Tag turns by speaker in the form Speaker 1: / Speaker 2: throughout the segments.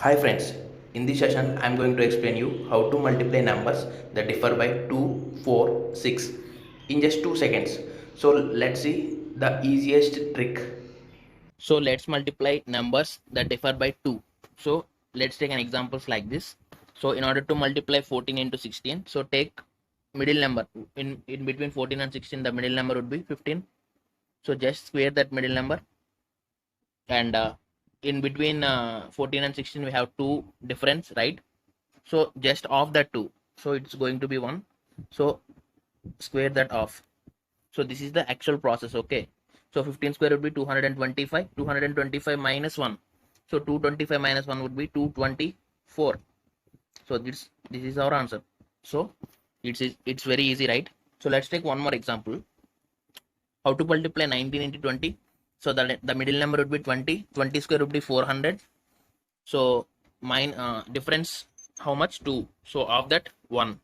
Speaker 1: Hi friends, in this session I am going to explain you how to multiply numbers that differ by 2, 4, 6 in just 2 seconds. So let's see the easiest trick. So let's multiply numbers that differ by 2. So let's take an examples like this. So in order to multiply 14 into 16, so take middle number. In between 14 and 16, the middle number would be 15. So just square that middle number, and in between 14 and 16 we have two difference, right? So just off that 2, so it's going to be 1. So square that off. So this is the actual process. Okay, so 15 square would be 225. 225 minus 1, so 225 minus 1 would be 224. So this is our answer. So it's very easy, right? So let's take one more example. How to multiply 19 into 20? So the middle number would be 20. 20 square would be 400. So mine difference how much? 2. So of that 1.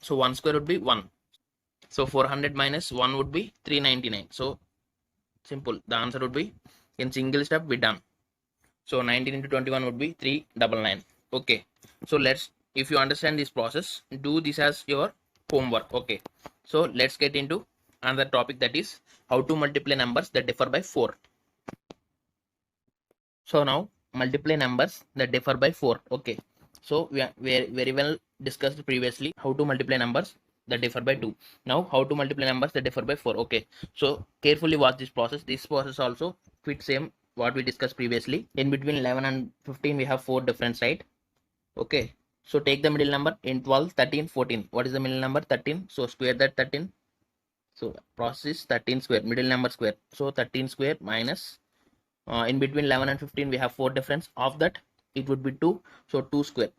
Speaker 1: So 1 square would be 1. So 400 minus 1 would be 399. So simple. The answer would be in single step we done. So 19 into 21 would be 399. Okay. So if you understand this process, do this as your homework. Okay. So let's get into another topic, that is how to multiply numbers that differ by 4. So now multiply numbers that differ by 4. Okay. So we very well discussed previously how to multiply numbers that differ by 2. Now how to multiply numbers that differ by 4. Okay. So carefully watch this process. This process also fits same what we discussed previously. In between 11 and 15 we have 4 difference, right? Okay. So take the middle number in 12, 13, 14. What is the middle number? 13. So square that 13. So process is 13 square, middle number square. So 13 square minus in between 11 and 15 we have 4 difference. Of that it would be 2. So 2 square.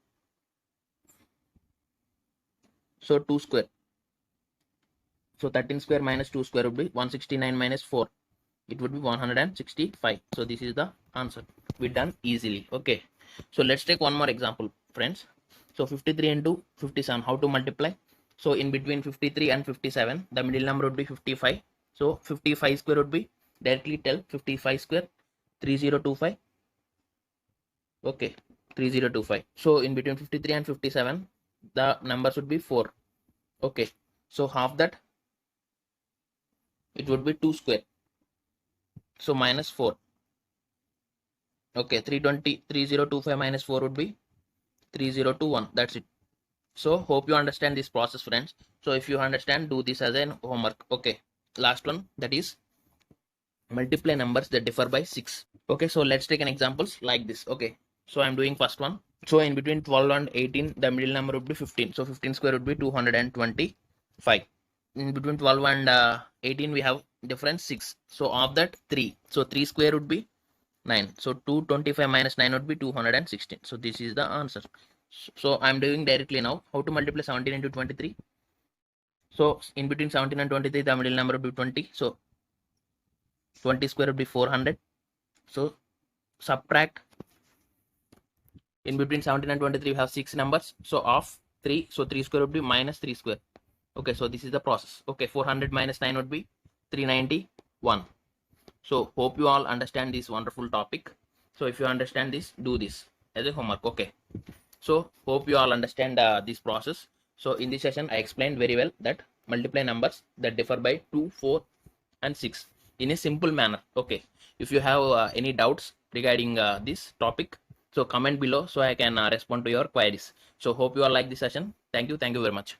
Speaker 1: So 2 square. So 13 square minus 2 square would be 169 minus 4. It would be 165. So this is the answer. We done easily. Okay. So let's take one more example, friends. So 53 into 57. How to multiply? So in between 53 and 57, the middle number would be 55. So 55 square would be, directly tell 55 square, 3025. Okay, 3025. So in between 53 and 57, the numbers would be 4. Okay, so half that, it would be 2 square. So minus 4. Okay, 3025 minus 4 would be 3021. That's it. So hope you understand this process, friends. So if you understand, do this as an homework. Okay, last one, that is multiply numbers that differ by 6. Okay, so let's take an examples like this. Okay, so I'm doing first one. So in between 12 and 18, the middle number would be 15. So 15 square would be 225. In between 12 and 18, we have difference 6. So of that 3. So 3 square would be 9. So 225 minus 9 would be 216. So this is the answer. So I'm doing directly now. How to multiply 17 into 23? So in between 17 and 23, the middle number would be 20. So 20 square would be 400. So subtract. In between 17 and 23 we have 6 numbers. So of 3, so 3 square would be minus 3 square. Okay, so this is the process. Okay, 400 minus 9 would be 391. So hope you all understand this wonderful topic. So if you understand this, do this as a homework. Okay, so hope you all understand this process. So in this session I explained very well that multiply numbers that differ by 2, 4 and 6 in a simple manner. Okay, if you have any doubts regarding this topic, so comment below so I can respond to your queries. So hope you all like this session. Thank you very much.